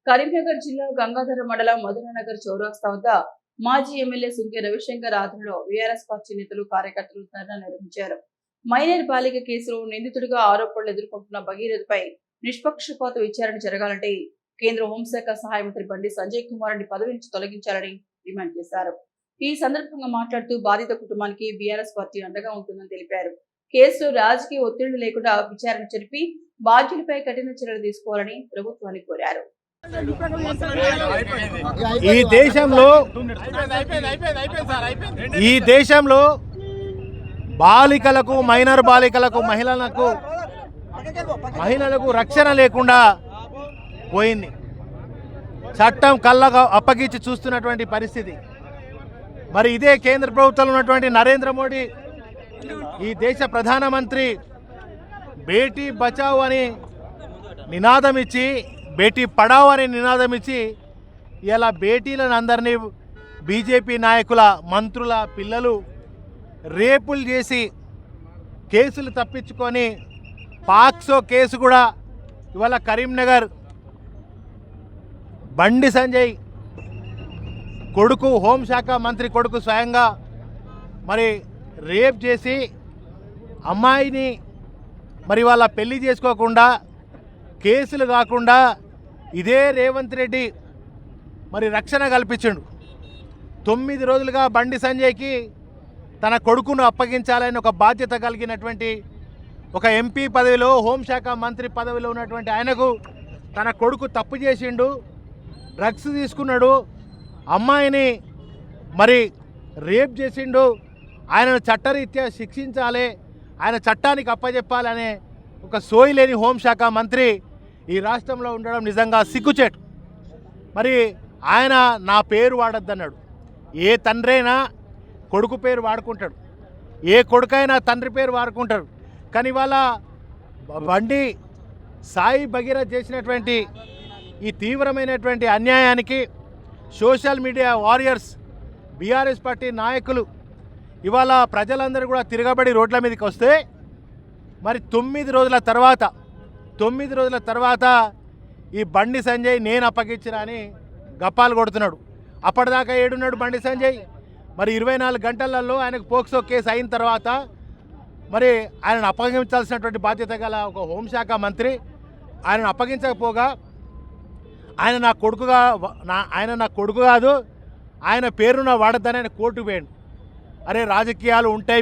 కరీంనగర్ జిల్లా గంగాధర మండలం మధురనగర్ చౌరస్తా వద్ద మాజీ ఎమ్మెల్యే సుంకె రవిశంకర్ ఆధ్వర్యంలో వీఆర్ఎస్ పార్టీ నేతలు కార్యకర్తలు ధర్నా నిర్వహించారు. మైనర్ బాలిక కేసులో నిందితుడిగా ఆరోపణలు ఎదుర్కొంటున్న భగీరథపై నిష్పక్షపాత విచారణ జరగాలంటే కేంద్ర హోంశాఖ సహాయ మంత్రి బండి సంజయ్ కుమార్ ని పదవి నుంచి తొలగించాలని డిమాండ్ చేశారు. ఈ సందర్భంగా మాట్లాడుతూ బాధిత కుటుంబానికి బీఆర్ఎస్ పార్టీ అండగా ఉంటుందని తెలిపారు. కేసులో రాజకీయ ఒత్తిళ్లు లేకుండా విచారణ జరిపి బాధ్యులపై కఠిన చర్యలు తీసుకోవాలని ప్రభుత్వాన్ని కోరారు. ఈ దేశంలో బాలికలకు మైనర్ బాలికలకు మహిళలకు రక్షణ లేకుండా పోయింది. చట్టం కళ్ళగా అప్పగించి చూస్తున్నటువంటి పరిస్థితి. మరి ఇదే కేంద్ర ప్రభుత్వంలో ఉన్నటువంటి నరేంద్ర మోడీ ఈ దేశ ప్రధానమంత్రి బేటీ బచావ్ అని నినాదం ఇచ్చి బేటీ పడావ్ అనే నినాదం ఇచ్చి ఇలా బేటీలను అందరినీ బీజేపీ నాయకుల మంత్రుల పిల్లలు రేపులు చేసి కేసులు తప్పించుకొని పాక్సో కేసు కూడా ఇవాళ కరీంనగర్ బండి సంజయ్ కొడుకు హోంశాఖ మంత్రి కొడుకు స్వయంగా మరి రేప్ చేసి అమ్మాయిని మరి వాళ్ళ పెళ్లి చేసుకోకుండా కేసులు కాకుండా ఇదే రేవంత్ రెడ్డి మరి రక్షణ కల్పించిండు. 9 రోజులుగా బండి సంజయ్కి తన కొడుకును అప్పగించాలని ఒక బాధ్యత కలిగినటువంటి ఒక ఎంపీ పదవిలో హోంశాఖ మంత్రి పదవిలో ఉన్నటువంటి ఆయనకు తన కొడుకు తప్పు చేసిండు, డ్రగ్స్ తీసుకున్నాడు, అమ్మాయిని మరి రేప్ చేసిండు, ఆయనను చట్టరీత్యా శిక్షించాలి, ఆయన చట్టానికి అప్పచెప్పాలనే ఒక సోయి లేని హోంశాఖ మంత్రి ఈ రాష్ట్రంలో ఉండడం నిజంగా సిగ్గుచేటు. మరి ఆయన నా పేరు వాడొద్దన్నాడు. ఏ తండ్రైనా కొడుకు పేరు వాడుకుంటాడు, ఏ కొడుకైనా తండ్రి పేరు వాడుకుంటాడు. కానీ ఇవాళ బండి సాయి భగీరథ్ చేసినటువంటి ఈ తీవ్రమైనటువంటి అన్యాయానికి social media warriors BRS party నాయకులు ఇవాళ ప్రజలందరూ కూడా తిరగబడి రోడ్ల మీదకి వస్తే మరి 9 రోజుల తర్వాత ఈ బండి సంజయ్ నేను అప్పగించిన అని గప్పాలు కొడుతున్నాడు. అప్పటిదాకా ఏడున్నాడు బండి సంజయ్. మరి 24 గంటలలో ఆయనకు పోక్సో కేసు అయిన తర్వాత మరి ఆయనను అప్పగించాల్సినటువంటి బాధ్యత గల ఒక హోంశాఖ మంత్రి ఆయనను అప్పగించకపోగా ఆయన నా కొడుకు కాదు, ఆయన పేరున వాడద్దని ఆయన కోర్టుకు పోయాడు. అరే రాజకీయాలు ఉంటాయి